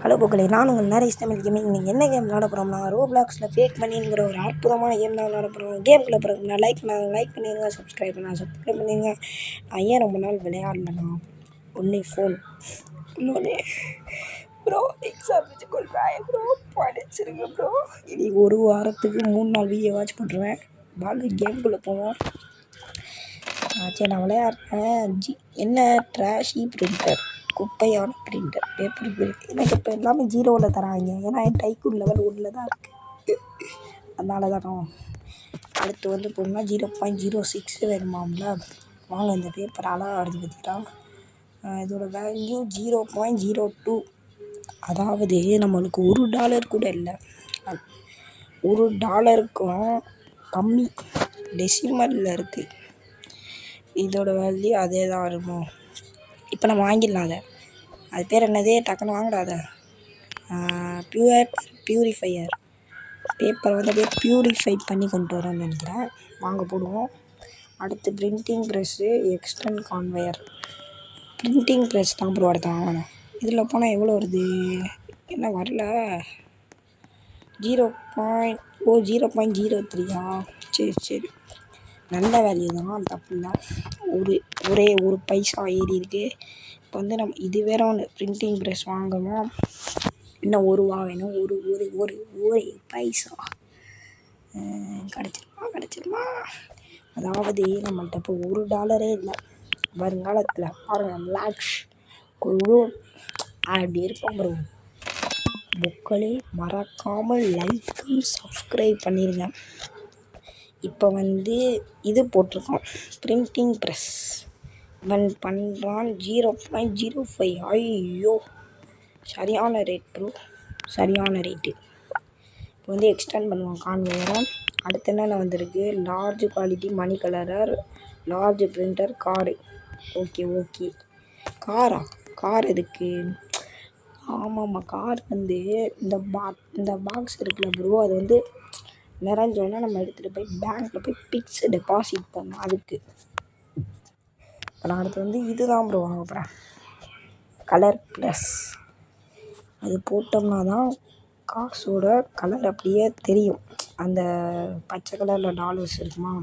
Hello மக்களே, நான் உங்கள் நரேஷ் தமிழ் கேமிங். நீங்கள் என்ன கேம் விளாட போகிறோம்னா, ரோப்ளாக்ஸில் ஃபேக் மணிங்கிற ஒரு அற்புதமான கேம் தான் விளாட போகிறோம். கேமுக்குள்ளே போகிறோம். நான் லைக் பண்ணிடுங்க, சப்ஸ்கிரைப் பண்ணிடுங்க. நான் ஏன் ரொம்ப நாள் விளையாடலண்ணா, ஒன்லி ஃபோன் இன்னொன்று ப்ரோ எக்ஸாம் வச்சு கொள்வேன் ப்ரோ, படிச்சிருங்க ப்ரோ. இனி ஒரு வாரத்துக்கு 3 நாள் வீடியோ வாட்ச் பண்ணுறேன். வாங்க கேமுக்குள்ளே போவோம். சரி, நான் விளையாடுறேன். என்ன ட்ராஷி பிரிண்டர், குப்பையான பிரிண்டர், பேப்பர் பிரிண்டர். எனக்கு இப்போ எல்லாமே 0வில் தராங்க. ஏன்னா என் டைக்கூன் லெவல் 1ல் தான் இருக்குது. அதனால தானோ. அடுத்து வந்து போனால் 0.06 வேணுமாம்ல. வாங்க இந்த பேப்பர் அழகாக அடிச்சு பார்த்திட்டா. இதோட வேல்யூ 0.02. அதாவது நம்மளுக்கு $1 கூட இல்லை, $1க்கும் கம்மி டெசிமலில் இருக்குது. இதோட வேல்யூ அதே தான் இருக்கும். இப்போ நம்ம வாங்கிடலாம். அது பேர் என்னது, டக்குன்னு வாங்கிடாத. பியூரிஃபையர் பேப்பர் வந்து அப்படியே பியூரிஃபை பண்ணி கொண்டு வரோன்னு நினைக்கிறேன். வாங்க போடுவோம். அடுத்து பிரிண்டிங் ப்ரெஸ்ஸு, எக்ஸ்டர்ன் கான்வேயர். பிரிண்டிங் ப்ரெஸ் தான் ப்ரோ அடுத்து வாங்கணும். இதில் போனால் எவ்வளோ வருது, என்ன வரல. 0.03. சரி, நல்ல வேல்யூ தான், தப்பு இல்லை. ஒரே ஒரு பைசா ஏறி இருக்குது. இப்போ வந்து நம்ம இது வேற ஒன்று பிரிண்டிங் ப்ரெஸ் வாங்கணும். இன்னும் ₹1 வேணும். ஒரு பைசா கிடச்சிருமா. அதாவது நம்மள்கிட்ட இப்போ $1 இல்லை. வருங்காலத்தில் பாருங்கள், லாக்ஸ் குழு அப்படி இருப்போம் ப்ரோ. மக்களே, மறக்காமல் லைக்கும் சப்ஸ்கிரைப் பண்ணிடுங்க. இப்போ வந்து இது போட்டிருக்கோம், பிரிண்டிங் ப்ரெஸ். இவன் பண்ணுறான் 0.05. ஐயோ, சரியான ரேட் ப்ரோ, சரியான ரேட்டு. இப்போ வந்து எக்ஸ்டெண்ட் பண்ணுவான் கான்வேயரை. அடுத்து என்னென்ன வந்திருக்கு, லார்ஜ் குவாலிட்டி மணி கலரர், large printer, car. Okay. Car எதுக்கு? ஆமாம்மா, கார் வந்து இந்த பாக்ஸ் இருக்குல்ல ப்ரோ, அது வந்து நிறைஞ்சோன்னா நம்ம எடுத்துகிட்டு போய் பேங்க்கில் போய் ஃபிக்ஸ்டு டெபாசிட் பண்ணோம். அதுக்கு இப்போ நான் அடுத்து வந்து இதுதான் ப்ரோ வாங்க போகிறேன், கலர் ப்ளஸ். அது போட்டோம்னா தான் காசோட கலர் அப்படியே தெரியும். அந்த பச்சை கலரில் டாலர்ஸ் இருக்குமா,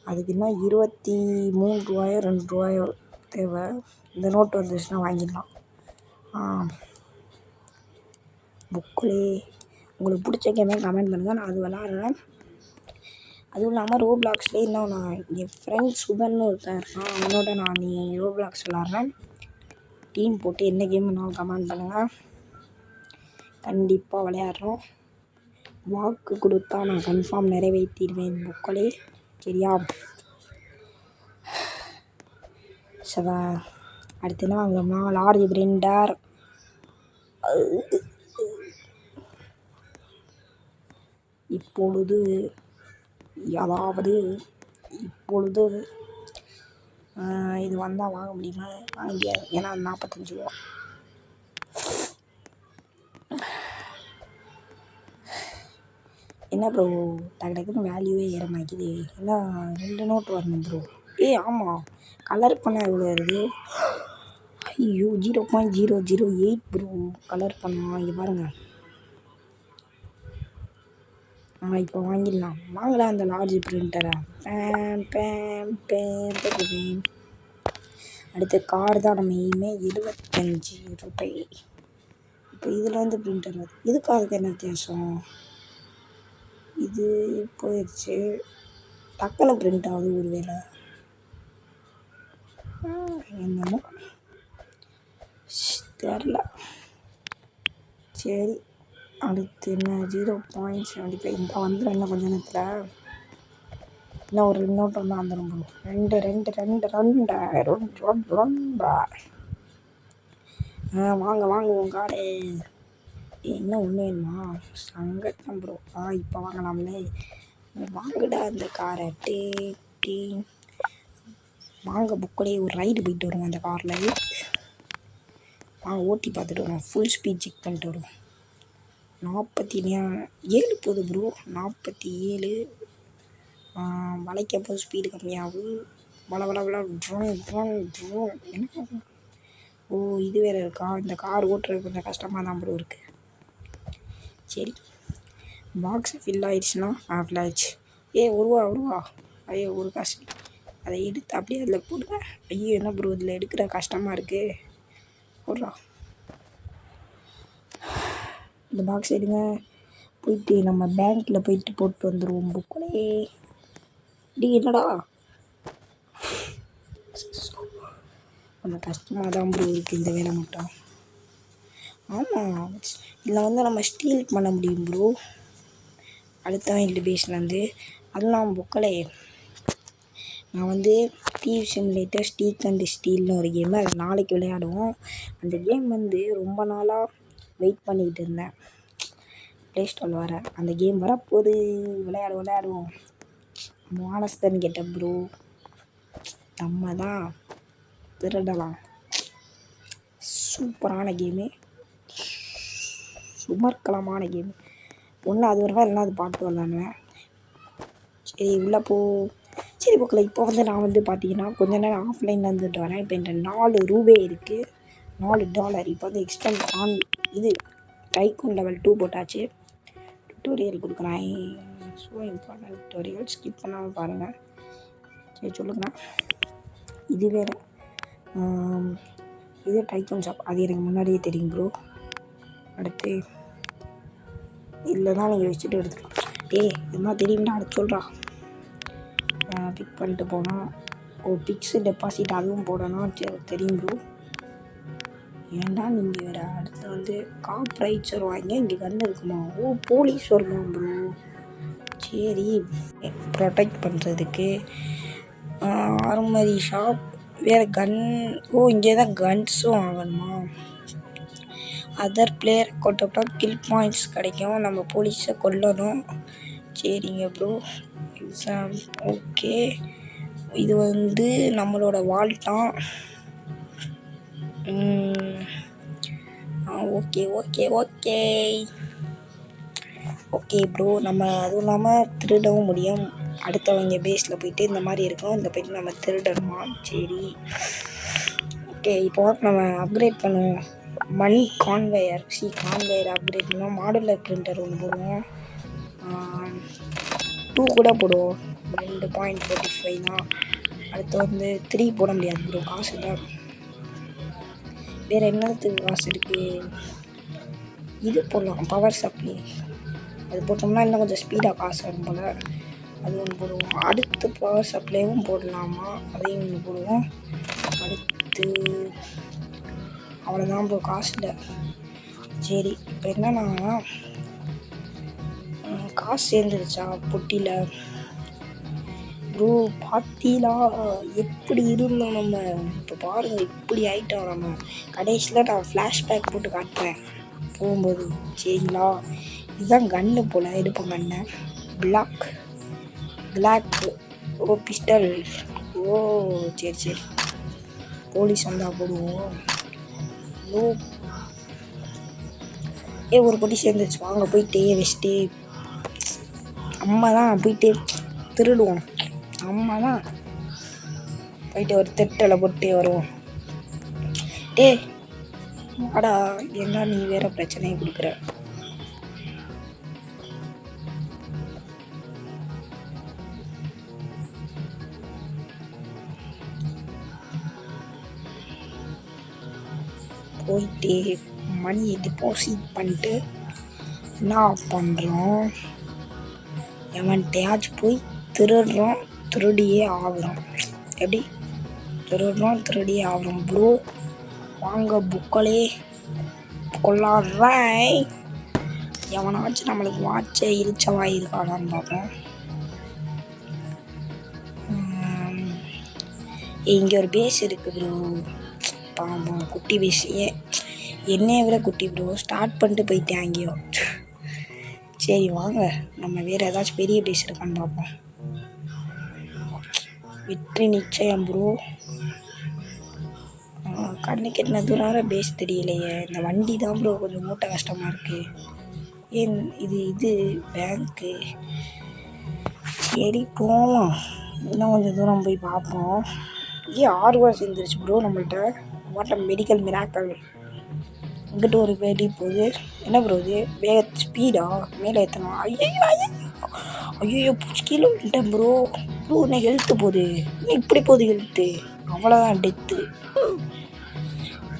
அதுக்கு இன்னும் $23 $2 தேவை. இந்த நோட்டு வந்துச்சுன்னா வாங்கிடலாம். புக்களே, உங்களுக்கு பிடிச்ச கேமே கமெண்ட் பண்ணுங்கள், நான் அது விளாட்றேன். அதுவும் இல்லாமல் ரோப்ளாக்ஸ்லேயே இன்னும் நான் என் ஃப்ரெண்ட் சுதன்னு ஒருத்தன் இருக்கான், அவனோட நான் ரோப்ளாக்ஸ் விளாட்றேன். டீம் போட்டு என்ன கேம் வேணாலும் கமெண்ட் பண்ணுங்கள், கண்டிப்பாக விளையாடுறோம். வாக்கு கொடுத்தா நான் கன்ஃபார்ம் நிறைவேற்றிடுவேன் புக்களே, சரியா? அடுத்து என்ன வாங்கலாம்னா, லார்ஜ் பிரிண்டர். இப்பொழுது இது வந்தால் வாங்க முடியுமா? வாங்க முடியாது, ஏன்னா 45 ரூபா. என்ன ப்ரோ டக்குன்னு வேல்யூவே ஏற மாட்டேங்குது. என்ன 2 நோட்டு வரணும் ப்ரோ. ஆமாம், கலர் பண்ணால் எவ்வளோ வருது? ஐயோ, 0.008 ப்ரோ கலர் பண்ணால். இங்கே பாருங்கள். இப்போ வாங்கிடலாம். வாங்கலாம் அந்த லார்ஜ் பிரிண்டரை. அடுத்து கார் தான் நம்ம எய்மே, ₹75. இப்போ இதில் வந்து பிரிண்டர் வருது. இதுக்கு அதுக்கு என்ன வித்தியாசம்? இது போயிடுச்சு, டக்குன்னு பிரிண்ட் ஆகுது. ஒரு வேளை என்னமோ தெரில. சரி, அடுத்து என்ன, 0.75. இந்த வந்துடும் இன்னும் கொஞ்சம் நேரத்தில். இன்னும் ஒரு நோட்டு வந்து வந்துடும் ப்ரோ. ரெண்டு. வாங்க உன் கார்டு. என்ன ஒன்று வேணுமா? சங்கட்டம் ப்ரோ. இப்போ வாங்கலாம்லே. வாங்கடா அந்த காரை. டீ வாங்க புக்கோடையே ஒரு ரைடு போயிட்டு வருவோம் அந்த காரில். வாங்க ஓட்டி பார்த்துட்டு வருவோம், ஃபுல் ஸ்பீட் செக் பண்ணிட்டு வருவோம். 47 போகுது ப்ரோ, 47. வளைக்கப்போ ஸ்பீடு கம்மியாகும். ட்ரோன் என்ன ஓ இது வேறு இருக்கா, இந்த கார் ஓட்டுறது கொஞ்சம் கஷ்டமாக தான் ப்ரோ இருக்குது. சரி பாக்ஸ் ஃபில் ஆயிடுச்சுன்னா ஃபில் ஆயிடுச்சு. ஒரு ரூபா ஐயோ ஒரு காசு. அதை எடுத்து அப்படியே அதில் போடுங்க. ஐயோ என்ன ப்ரோ இதில் எடுக்கிற கஷ்டமாக இருக்குது. போடுறா இந்த பாக்ஸ் எடுங்க. போயிட்டு நம்ம பேங்க்கில் போயிட்டு போட்டு வந்துடுவோம் புக்களே. என்னடா கொஞ்சம் கஷ்டமாக தான் ப்ரோ இருக்குது இந்த வேலை மட்டும். ஆமாம் இதில் வந்து நம்ம ஸ்டீல் பண்ண முடியும் ப்ரோ. அடுத்தவன் இந்த பேஸ்லேருந்து அதெல்லாம் புக்களே. நான் வந்து தீவ் சிமுலேட்டர் ஸ்டீக் அண்ட் ஸ்டீல்னு ஒரு கேமு, அதை நாளைக்கு விளையாடுவோம். அந்த கேம் வந்து ரொம்ப நாளாக வெயிட் பண்ணிக்கிட்டு இருந்தேன். ப்ளே ஸ்டோரில் வர அந்த கேம் வரப்போது விளையாடுவோம். மானஸ்தன் கேட்ட ப்ரோ நம்ம தான் திருடலாம். சூப்பரான கேமு, சுமர்க்கலமான கேமு. ஒன்று அது வருவா இல்லைனா அது பாட்டு வரலான்னு. சரி உள்ளே போ. சரி புக்கில் இப்போ வந்து நான் வந்து பார்த்தீங்கன்னா கொஞ்ச நேரம் ஆஃப்லைனில் இருந்துட்டு வரேன். இப்போ என்கிட்ட 4 ரூபே இருக்குது, $4. இப்போ வந்து எக்ஸ்டெண்ட் இது டைக்கூன் லெவல் 2 போட்டாச்சு. டுட்டோரியல் கொடுக்குறேன். ஸோ இம்பார்ட்டன்ட் டுட்டோரியல் ஸ்கிப் பண்ணாமல் பாருங்கள். சரி சொல்லுங்கண்ணா. இது வேறு இது டைக்கூன் ஷாப், அது எனக்கு முன்னாடியே தெரியும் ப்ரோ. அடுத்து இதில் தான் நீங்கள் வச்சுட்டு எடுத்துக்கலாம். இதெல்லாம் தெரியும்னா அடுத்து சொல்கிறா. பிக் பண்ணிட்டு போனோம். பிக்ஸு டெபாசிட் அதுவும் போடணும். சரி தெரியும் ப்ரோ. ஏன்டா நீங்கள் வேறு. அடுத்து வந்து காப்ரைட்ஸ் வருவாங்க. இங்கே கன்று இருக்குமா? போலீஸ் வருமா ப்ரோ? சரி ப்ரொடெக்ட் பண்ணுறதுக்கு ஆர்மரி ஷாப் வேறு கன். இங்கே தான் கன்ஸும் வாங்கணுமா? அதர் பிளேயர் கொட்டப்போ கில் பாயிண்ட்ஸ் கிடைக்கும். நம்ம போலீஸை கொல்லணும். சரிங்க ப்ரோ. Exam okay. இது வந்து நம்மளோட வால்ட்டான். Okay bro. நம்ம அதுவும் இல்லாமல் திருடவும் முடியும். அடுத்தவங்க பேஸில் போயிட்டு இந்த மாதிரி இருக்கும். இந்த போய்ட்டு நம்ம திருடணுமா? சரி ஓகே. இப்போ நம்ம அப்கிரேட் பண்ணுவோம். மணி கான்வேயர் அப்கிரேட் பண்ணுவோம். மாடுலர் பிரிண்டர் ஒன்று போடுவோம். 2 கூட போடுவோம். 2.45 தான். அடுத்து வந்து 3 போட முடியாது ப்ரோ, காசு இல்லை. வேறு என்னத்துக்கு காசு இருக்குது? இது போடலாம், பவர் சப்ளை. அது போட்டோம்னா இன்னும் கொஞ்சம் ஸ்பீடாக காசு வரும் போல். அது ஒன்று போடுவோம். அடுத்து பவர் சப்ளைவும் போடலாமா? அதையும் ஒன்று போடுவோம். அடுத்து அவ்வளோதான் ப்ரோ, காசு இல்லை. சரி இப்போ என்னன்னா காசு சேர்ந்துருச்சா பொட்டியில்? ப்ரோ பார்த்தீங்களா எப்படி இருந்தோம் நம்ம? இப்போ பாருங்கள் இப்படி ஆகிட்டோம் நம்ம. கடைசியில் நான் ஃப்ளாஷ்பேக் போட்டு காட்டுறேன் போகும்போது. சரிங்களா? இதுதான் கன்று போல். எடுப்போம் கண்ணை. Black pistol. சரி போலீஸ் வந்தால் போடுவோம். ஒரு பொட்டி சேர்ந்துருச்சு. வாங்க போயிட்டே வச்சுட்டு அம்மா தான் போயிட்டு திருடுவோம். அம்மா தான் போயிட்டு ஒரு திட்டலை போட்டு வருவோம். வாடா. என்ன நீ வேற பிரச்சனையை கொடுக்குற? போயிட்டு மணியை டெபாசிட் பண்ணிட்டு என்ன பண்ணுறோம்? எவன்கிட்டயாச்சும் போய் திருடுறோம், திருடியே ஆகுறோம். எப்படி திருடியே ஆகுறோம் ப்ரோ. வாங்க புக்களே கொள்ளாடுறாய். எவனாச்சும் நம்மளுக்கு வாட்சை இரிச்சவாய் இருக்கானான்னு பார்ப்போம். இங்கே ஒரு பேஸ் இருக்குது ப்ரோ. பாம்பம் குட்டி பேஸ். என்னையை விட குட்டி ப்ரோ. ஸ்டார்ட் பண்ணிட்டு போயிட்டேன் அங்கேயோ. சரி வாங்க நம்ம வேறு ஏதாச்சும் பெரிய பேஸ் இருக்கான்னு பார்ப்போம். வெற்றி நிச்சயம் ப்ரோ. கண்ணுக்கு என்ன தூரம் பேஸ் தெரியலையே. இந்த வண்டி தான் ப்ரோ கொஞ்சம் மூட்டை கஷ்டமாக இருக்குது. இது பேங்க்கு. சரி போகலாம். இன்னும் கொஞ்சம் தூரம் போய் பார்ப்போம். 6 ரூபா சேர்ந்துருச்சு ப்ரோ நம்மள்கிட்ட. What medical miracle. இங்கிட்ட ஒரு வெடி போகுது. என்ன ப்ரோ இது வேக ஸ்பீடா மேலே ஏற்றணும். ஐயோ ஐயோ ஐயோ பூச்சி கீழே விட்டுட்டேன் ப்ரோ. ப்ரோ என்ன ஹெல்த்து போகுது, இன்னும் இப்படி போகுது ஹெல்த்து. அவ்வளோதான் டெத்து.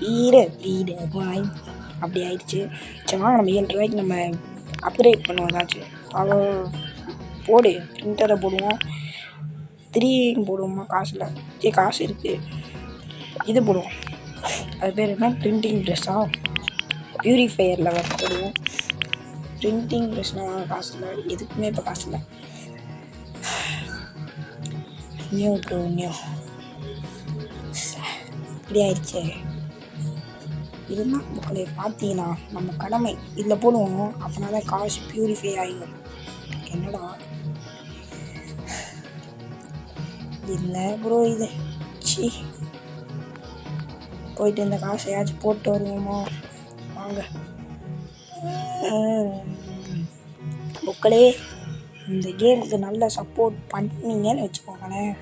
வீடு அப்படி ஆயிடுச்சு. சரி வாங்க நம்ம 7 ரூபாய்க்கு நம்ம அப்கிரேட் பண்ணுவோம் ஏதாச்சும். அதை போடு, பிரிண்டரை போடுவோம். 3 போடுவோமா? காசில் சரி காசு இருக்குது, இது போடுவோம். அது பேர் என்ன, பிரிண்டிங் ப்ரெஷ்ஷா? பியூரிஃபையரில் வேறு போடுவோம். பிரிண்டிங் ப்ரெஷ்னால் காசு இல்லை, எதுக்குமே இப்போ காசு இல்லை. நியூ இப்படி ஆயிடுச்சு. இருந்தால் மக்களை பார்த்தீங்கன்னா நம்ம கடமை இதில் போடுவோம். அப்படின்னா தான் காசு பியூரிஃபை ஆகிடும். என்னடா இல்லை ப்ரோ இது சி போயிட்டு இந்த காசையாச்சும் போட்டு வருவோமா? வாங்க மக்களே, இந்த கேமுக்கு நல்ல சப்போர்ட் பண்ணீங்கன்னு வச்சுக்கோங்களேன்.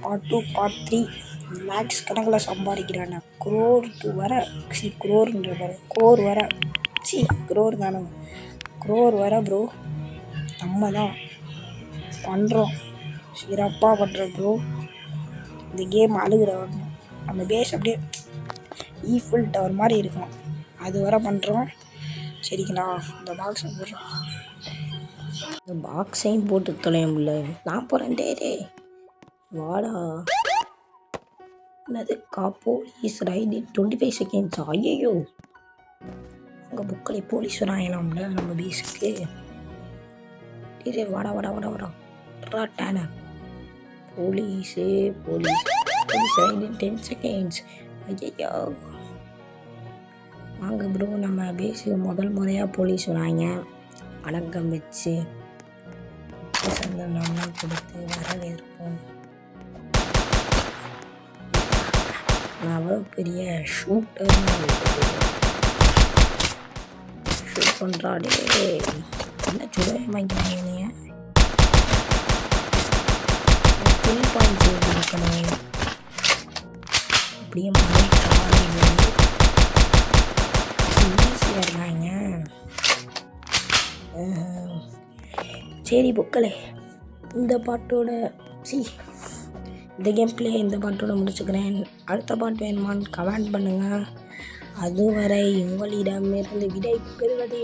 பார்ட் 2 பார்ட் 3 லேக்ஸ் கணக்கில் சம்பாதிக்கிறானே. குரோருக்கு வர குரோர்ன்ற வர குரோர் வர குரோர் தானே, குரோர் வர ப்ரோ. நம்ம தான் பண்ணுறோம், சிறப்பாக பண்ணுறோம் ப்ரோ. இந்த கேம் அழுகிற வரணும். நம்ம பேஸ் அப்படியே ஈஃபில் டவர் மாதிரி இருக்கும், அது வர பண்ணுறோம். சரிங்களா? இந்த பாக்ஸை போடுறோம். இந்த பாக்ஸையும் போட்டு தொலைய முடியல. நான் போகிறேன் டே வாடா. என்னது போலீஸ் ரைடு 25 செகண்ட்ஸா? ஐயோ அங்கே புக்கில் போலீஸ் வராங்களாம்ல நம்ம பீஸுக்கு. டே வாடா டேனர். Police ride 10 seconds. ஐயோ வாங்க ப்ரோ, நம்ம பேஸுக்கு முதல் முறையாக போலீஸ் வராங்க. வணக்கம் வச்சு சந்தனம்லாம் கொடுத்து வரவேற்போம். நான் அவ்வளோ பெரிய ஷூட்டர் ஷூட் பண்ணுறாடே. என்ன சுடவே வாங்கிக்கிறாங்க. பாயிண்ட் இருக்கணும். அப்படியே ஈஸியாக இருக்காங்க. சரி புக்களே, இந்த பாட்டோட இந்த கேம் பிளே இந்த பாட்டோட முடிச்சுக்கிறேன். அடுத்த பாட்டு வேணுமான்னு கமெண்ட் பண்ணுங்கள். அதுவரை உங்களிடமிருந்து விடை பெறுவது